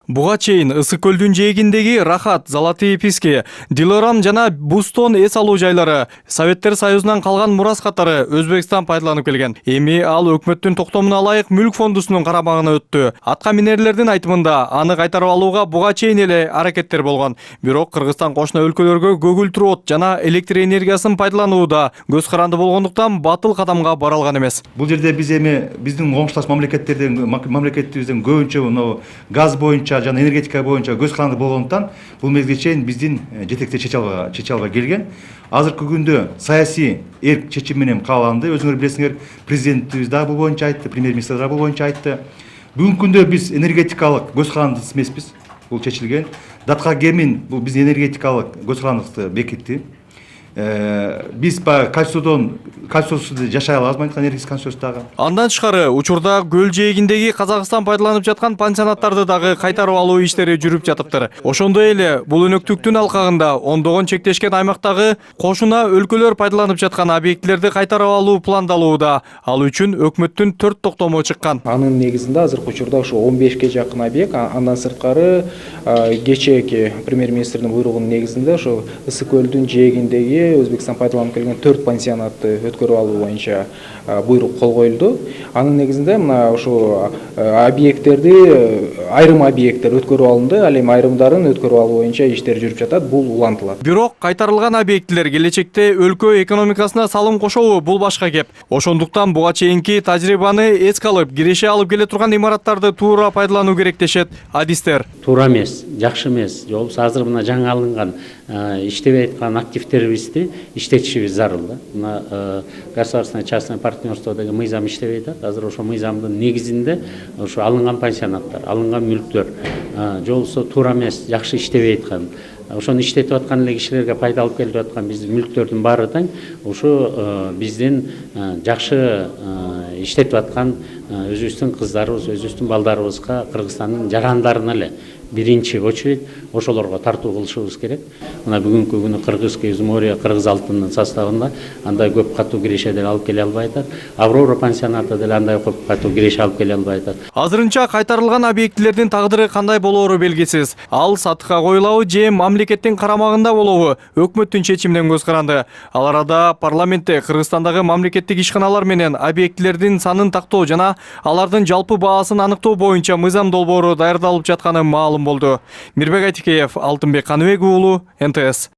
Буга чейин Ысык көлдүн жээгиндеги Рахат, Золотые Писки, Дилорам жана Бустон эс алуу жайлары Советтер Союзунан калган мурас катары Өзбекстан пайдаланып келген. Эми ал өкмөттүн токтомуна ылайык мүлк фондусунун карамагына өттү. Атка минерлердин айтымында аны кайтарып алууга буга чейин эле аракеттер болгон. Бирок Кыргызстан кошуна өлкөлөргө көгүлтүр от жана электр энергиясын пайдаланууда көз каранды болгондуктан батыл кадамга бара алган эмес. Бул жерде биз эми биздин коңшулаш мамлекетибиздин көбүнчө мына газ боюнча жана энергетика боюнча көз каранды болгондуктан бул мезгилге чейин биздин жетектер чече албай келген. Азыркы күндө саясий эрк чечим менен кабыл алынды. Өзүңөр билесиңер, президентибиз да бул боюнча айтты, премьер-министр да бул боюнча айтты. Бүгүнкү күндө биз энергетикалык көз карандысыз эмеспиз. Бул чечилген. Датка Гемин бул биздин энергетикалык көз карандыкты бекитти. Биз Конституциясыз жашай алабыз, энергетика конституциясындагы. Андан тышкары учурда көл жээгиндеги Казакстан пайдаланып жаткан пансионаттарды дагы кайтарып алуу иштери жүрүп жатыптыр. Ошондой эле бул өнөктүктүн алкагында ондогон чектешкен аймактагы кошуна өлкөлөр пайдаланып жаткан объектилерди кайтарып алуу пландалууда. Ал үчүн өкмөттүн 4 токтому чыккан. Анын негизинде азыркы учурда ошо 15ке жакын объект, андан сырткары кечээки премьер-министрдин буйругунун негизинде ошо Ысык көлдүн жээгиндеги Өзбекстан пайдаланып келген 4 пансионатты өткөрүп алуу боюнча буйрук кол коюлду. Анын негизинде мына ошо объекттерди айрым объекттер өткөрүп алынды, ал эми айрымдарын өткөрүп алуу боюнча иштер жүрүп жатат, бул улантылат. Бирок кайтарылган объектилер келечекте өлкө экономикасына салым кошобу, бул башка кеп. Ошондуктан буга чейинки тажрыйбаны эске алып, киреше алып келе турган имараттарды туура пайдалануу керек дешет адистер. Туура эмес, жакшы эмес. Же болбосо азыр мына жаңы алынган иштебей аткан активтерибизди иштетишибиз зарыл да. Мына государственное частное партнерство деген мыйзам иштебей атат. Азыр ошо мыйзамдын негизинде ошо алынган пансионаттар, алынган мүлктөр же болбосо туура эмес, жакшы иштебей аткан. Ошону иштетип аткан эле кишилерге пайда алып келип аткан биздин мүлктөрдүн баары тең ошо биздин жакшы иштетип аткан өзүбүздүн кыздарыбыз, өзүбүздүн балдарыбызга, Кыргызстандын жарандарына эле биринчи очередь ошолорго тартуу кылышыбыз керек. Мына бүгүнкү күнү Кыргызский изморье, Кыргыз алтынынын составында андай көп катуу киреше деле алып келе албай атат. Аврора пансионаты деле андай көп катуу киреше алып келе албай атат. Азырынча кайтарылган объектилердин тагдыры кандай болоору белгисиз. Ал сатыкка коюлабы же мамлекеттин карамагында болобу өкмөттүн чечиминен көз каранды. Ал арада парламентте Кыргызстандагы мамлекеттик ишканалар менен объектилердин санын тактоо жана алардын жалпы баасын аныктоо боюнча мыйзам долбоору даярдалып жатканы маалым болду. Мирбек Айтикеев, Алтынбек Каныбек уулу, НТС.